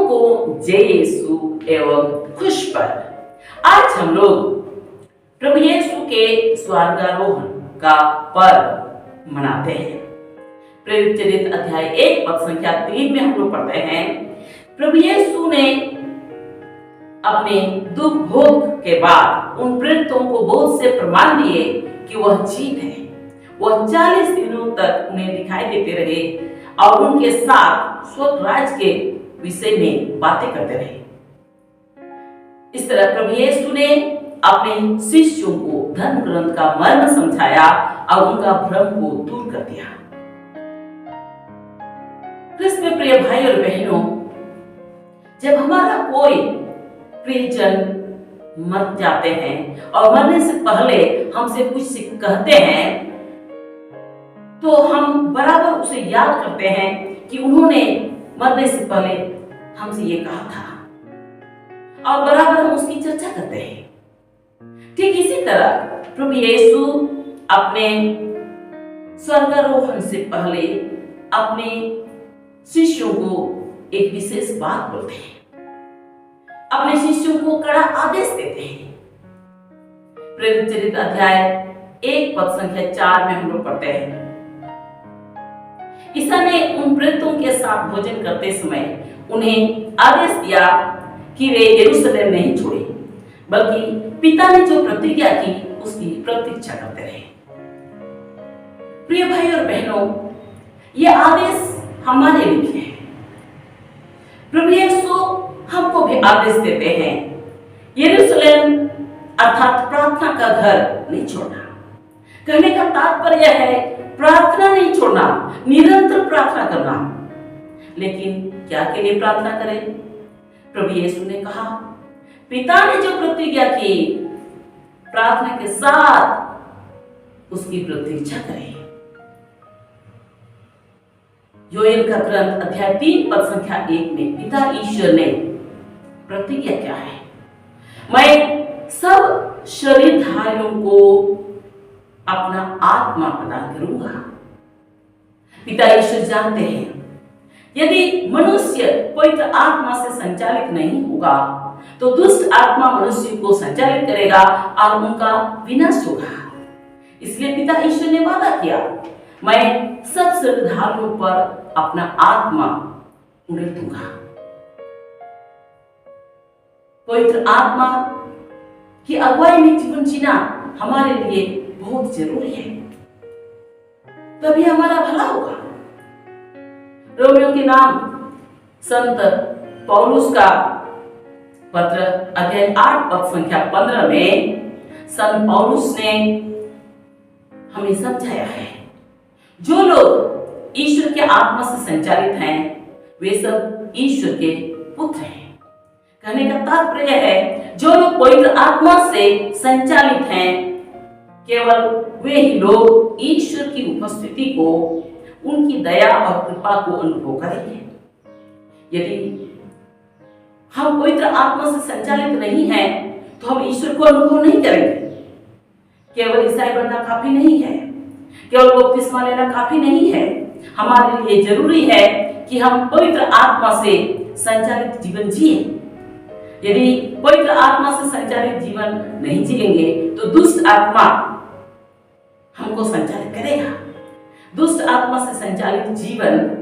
को जय यीशु एवं खुश पर। आज हम लोग प्रभु यीशु के स्वर्गारोहण का पर्व मनाते हैं। प्रेरित चरित्र अध्याय 1 पद संख्या 3 में हम लोग पढ़ते हैं, प्रभु यीशु ने अपने दुख भोग के बाद उन प्रेरितों को बहुत से प्रमाण दिए कि वह जीवित है। वह 40 दिनों तक उन्हें दिखाई देते रहे और उनके साथ स्वर्ग राज्य के विषय में बातें करते रहे। इस तरह प्रभु यीशु ने अपने शिष्यों को धर्म ग्रंथ का मर्म समझाया और उनका भ्रम को दूर कर दिया। क्रिस्त में प्रिय भाई और बहनों, जब हमारा कोई प्रियजन मर जाते हैं और मरने से पहले हमसे कुछ कहते हैं, तो हम बराबर उसे याद करते हैं कि उन्होंने मरने से पहले हमसे ये कहा था और बराबर हम उसकी चर्चा करते हैं। ठीक इसी तरह प्रभु यीशु अपने स्वर्गारोहण से पहले अपने शिष्यों को एक विशेष बात बोलते हैं, अपने शिष्यों को कड़ा आदेश देते हैं। प्रेरित चरित्र अध्याय 1 पद संख्या 4 में हम लोग पढ़ते हैं, ईसा ने उन प्रेरितों के साथ भोजन करते समय उन्हें आदेश दिया कि वे यरूशलेम नहीं छोड़े, बल्कि पिता ने जो प्रतिज्ञा की उसकी प्रतीक्षा करते रहे। प्रिय भाई और बहनों, ये आदेश हमारे लिए है। प्रभु यीशु हमको भी आदेश देते हैं, यरूशलेम अर्थात प्रार्थना का घर नहीं छोड़ना। कहने का तात्पर्य है प्रार्थना नहीं छोड़ना, निरंतर प्रार्थना करना। लेकिन क्या के लिए प्रार्थना करें? प्रभु यीशु ने कहा, पिता ने जो प्रतिज्ञा की प्रार्थना के साथ उसकी प्रतीक्षा करें। योएल का ग्रंथ अध्याय 3 पद संख्या 1 में पिता ईश्वर ने प्रतिज्ञा क्या है? मैं सब शरीरधारियों को अपना आत्मा प्रदान करूंगा। पिता ईश्वर जानते हैं, यदि मनुष्य पवित्र आत्मा से संचालित नहीं होगा तो दुष्ट आत्मा मनुष्य को संचालित करेगा और उनका विनाश होगा। इसलिए पिता ईश्वर ने वादा किया, मैं सब शरीरधारियों पर अपना आत्मा उड़ेल दूंगा। पवित्र आत्मा की अगुवाई में जीवन जीना हमारे लिए बहुत जरूरी है, तभी हमारा भला होगा। रोमियों के नाम संत पौलुस का पत्र अध्याय 8 पद संख्या 15 में संत पौलुस ने हमें समझाया है, जो लोग ईश्वर के आत्मा से संचालित हैं वे सब ईश्वर के पुत्र हैं। कहने का तात्पर्य है, जो लोग पवित्र आत्मा से संचालित हैं केवल वे ही लोग ईश्वर की उपस्थिति को, उनकी दया और कृपा को अनुभव करेंगे। यदि हम पवित्र आत्मा से संचालित नहीं हैं तो हम ईश्वर को अनुभव नहीं करेंगे। केवल ईसाई बनना काफी नहीं है, केवल बपतिस्मा लेना काफी नहीं है। हमारे लिए जरूरी है कि हम पवित्र आत्मा से संचालित जीवन जिए। यदि पवित्र आत्मा से संचालित जीवन नहीं जिएंगे तो दुष्ट आत्मा हमको संचालित करेगा। दुष्ट आत्मा से संचालित जीवन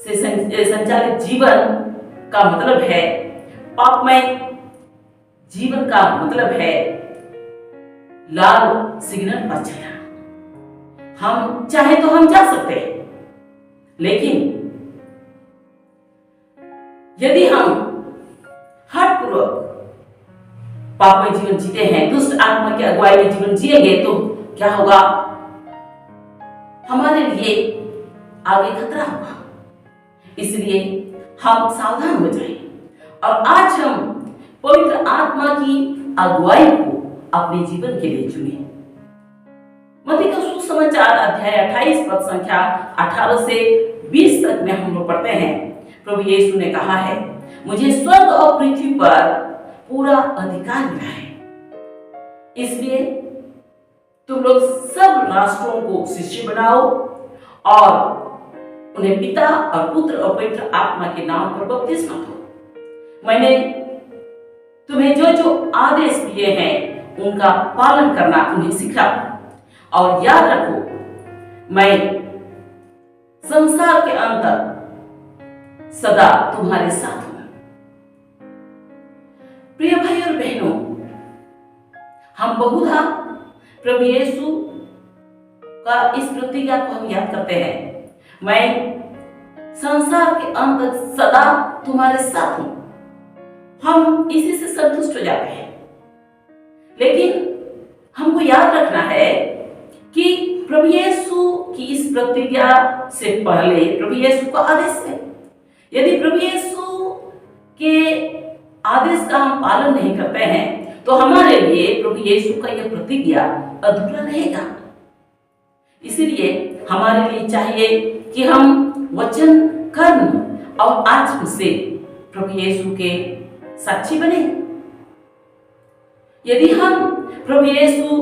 संचालित जीवन का मतलब है पापमय जीवन का मतलब है लाल सिग्नल पर चलना। हम चाहे तो हम जा सकते हैं, लेकिन यदि हम हठपूर्वक पापमय जीवन जीते हैं, दुष्ट आत्मा की अगुवाई में जीवन जिएंगे तो क्या होगा? हमारे लिए आगे खतरा होगा। इसलिए हम सावधान हो जाएं और आज हम पवित्र आत्मा की अगुवाई को अपने जीवन के लिए चुने। मत्ती का सुसमाचार अध्याय 28 पद संख्या 18 से 20 तक में हम लोग पढ़ते हैं, प्रभु यीशु ने कहा है, मुझे स्वर्ग और पृथ्वी पर पूरा अधिकार मिला है, इसलिए तुम लोग सब राष्ट्रों को शिष्य बनाओ और उन्हें पिता और पुत्र और पवित्र आत्मा के नाम पर बपतिस्मा दो। मैंने तुम्हें जो जो आदेश दिए हैं उनका पालन करना उन्हें सिखाओ और याद रखो मैं संसार के अंत तक सदा तुम्हारे साथ हूं। प्रिय भाई और बहनों, हम बहुधा प्रभु यीशु का इस प्रतिज्ञा को हम याद करते हैं, मैं संसार के अंत तक सदा तुम्हारे साथ हूं। हम इसी से संतुष्ट हो जाते हैं, लेकिन हमको याद रखना है कि प्रभु यीशु की इस प्रतिज्ञा से पहले प्रभु यीशु का आदेश है। यदि प्रभु यीशु के आदेश का हम पालन नहीं करते हैं तो हमारे लिए प्रभु यीशु का यह प्रतिज्ञा अधूरा रहेगा। इसीलिए हमारे लिए चाहिए कि हम वचन, कर्म और आचरण से प्रभु यीशु के साक्षी बने। यदि हम प्रभु यीशु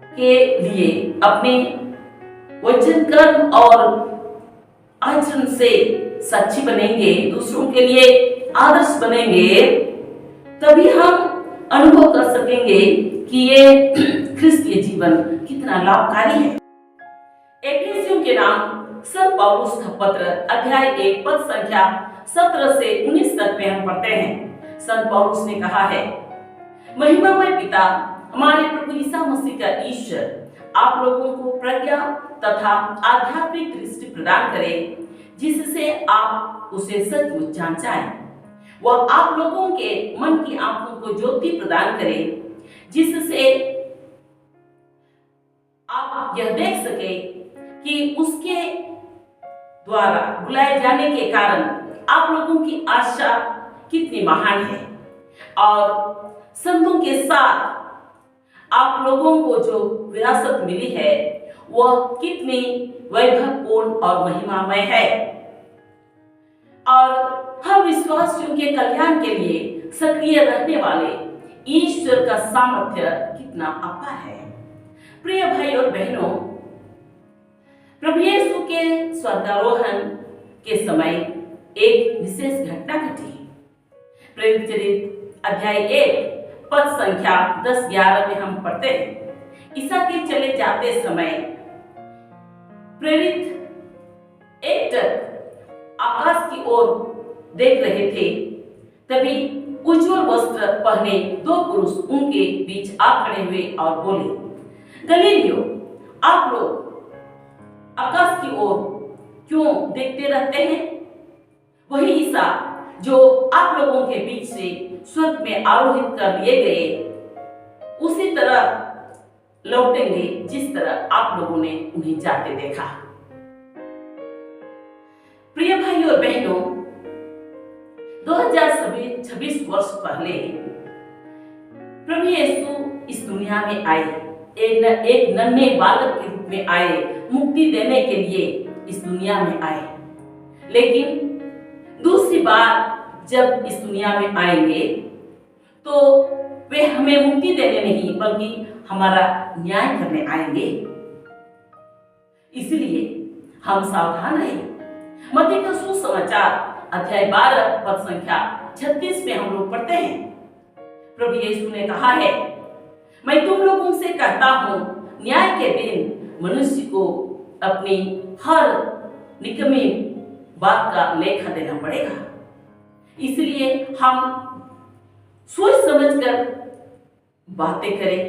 के लिए अपने वचन, कर्म और आचरण से साक्षी बनेंगे, दूसरों के लिए आदर्श बनेंगे, तभी हम अनुभव कर सकेंगे कि ये क्रिस्तीय जीवन कितना लाभकारी है। एफिसियों के नाम संत पौलुस का पत्र अध्याय 1 पद संख्या 17 से 19 तक में हम पढ़ते हैं। संत पौलुस ने कहा है, महिमामय पिता हमारे प्रभु ईसा मसीह का ईश्वर आप लोगों को प्रज्ञा तथा आध्यात्मिक दृष्टि प्रदान करे, जिससे आप उसे सचमुच जान जाएं। वह आप लोगों के मन की आंखों को ज्योति प्रदान करे, जिससे आप यह देख सके कि उसके द्वारा बुलाए जाने के कारण आप लोगों की आशा कितनी महान है और संतों के साथ आप लोगों को जो विरासत मिली है वह कितनी वैभवपूर्ण और महिमामय है और हम विश्वासियों के कल्याण के लिए सक्रिय रहने वाले ईश्वर का सामर्थ्य कितना अपार है। प्रिय भाई और बहनों, प्रभु यीशु के स्वर्गारोहण के समय एक विशेष घटना घटी। प्रेरित चरित अध्याय 1 पद संख्या 10-11 में हम पढ़ते हैं, ईसा के चले जाते समय प्रेरित एकटक आकाश की ओर देख रहे थे। तभी उज्जवल वस्त्र पहने 2 पुरुष उनके बीच आ खड़े हुए और बोले, गलीलियों, आप लोग आकाश की ओर क्यों देखते रहते हैं? वही ईसा जो आप लोगों के बीच से स्वर्ग में आरोहित कर लिए गए, उसी तरह लौटेंगे जिस तरह आप लोगों ने उन्हें जाते देखा। प्रिय भाई और बहनों, 2026 वर्ष पहले प्रभु यीशु इस दुनिया में आए, एक नन्हे बालक के रूप में आए, मुक्ति देने के लिए इस दुनिया में आए। लेकिन दूसरी बार जब इस दुनिया में आएंगे तो वे हमें मुक्ति देने नहीं बल्कि हमारा न्याय करने आएंगे। इसलिए हम सावधान रहें। मत्ती का सुसमाचार अध्याय 12 पद संख्या 36 में हम लोग पढ़ते हैं, प्रभु यीशु ने कहा है, मैं तुम लोगों से कहता हूं, न्याय के दिन मनुष्य को अपनी हर निकम्मी बात का लेखा देना पड़ेगा। इसलिए हम सोच समझकर बातें करें,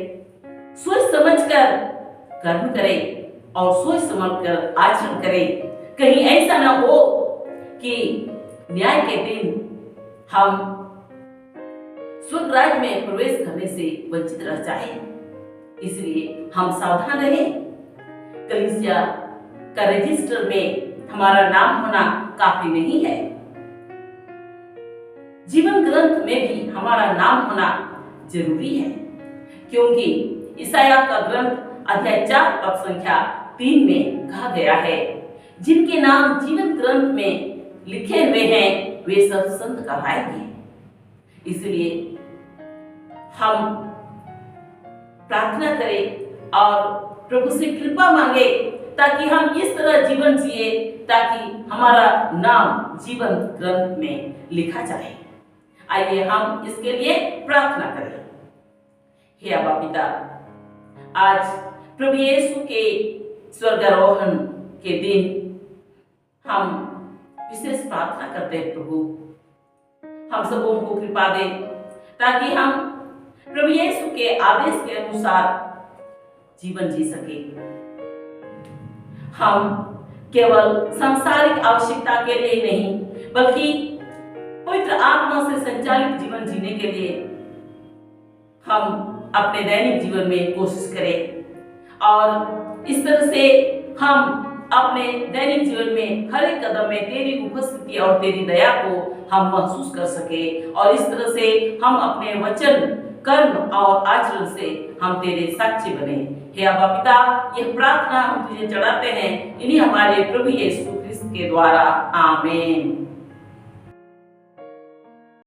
सोच समझकर कर्म करें और सोच समझकर आचरण करें। कहीं ऐसा ना हो कि न्याय के दिन हम स्वर्ग राज्य में प्रवेश करने से वंचित रह जाएं। इसलिए हम सावधान रहें। कलीसिया का रजिस्टर में हमारा नाम होना काफी नहीं है, जीवन ग्रंथ में भी हमारा नाम होना जरूरी है, क्योंकि ईसाया का ग्रंथ अध्याय 4 पद संख्या 3 में कहा गया है, जिनके नाम जीवन ग्रंथ में लिखे हुए हैं वे सब संत कहलाएंगे। इसलिए हम प्रार्थना करें और प्रभु से कृपा मांगे ताकि हम इस तरह जीवन जिए ताकि हमारा नाम जीवन ग्रंथ में लिखा जाए। आइए हम इसके लिए प्रार्थना करें। हे अब्बा पिता, आज प्रभु यीशु के स्वर्गारोहण के दिन हम विशेष प्रार्थना करते हैं। प्रभु हम सबों को कृपा दे ताकि हम प्रभु यीशु के आदेश के अनुसार जीवन जी सके। हम केवल सांसारिक आवश्यकता के लिए नहीं बल्कि पवित्र आत्मा से संचालित जीवन जीने के लिए हम अपने दैनिक जीवन में कोशिश करें और इस तरह से हम अपने दैनिक जीवन में हर एक कदम में तेरी उपस्थिति और तेरी दया को हम महसूस कर सके और इस तरह से हम अपने वचन, कर्म और आचरण से हम तेरे साक्षी बने। हे अब्बा पिता, यह प्रार्थना हम तुझे चढ़ाते हैं इन्हीं हमारे प्रभु यीशु क्रिस्त के द्वारा। आमीन।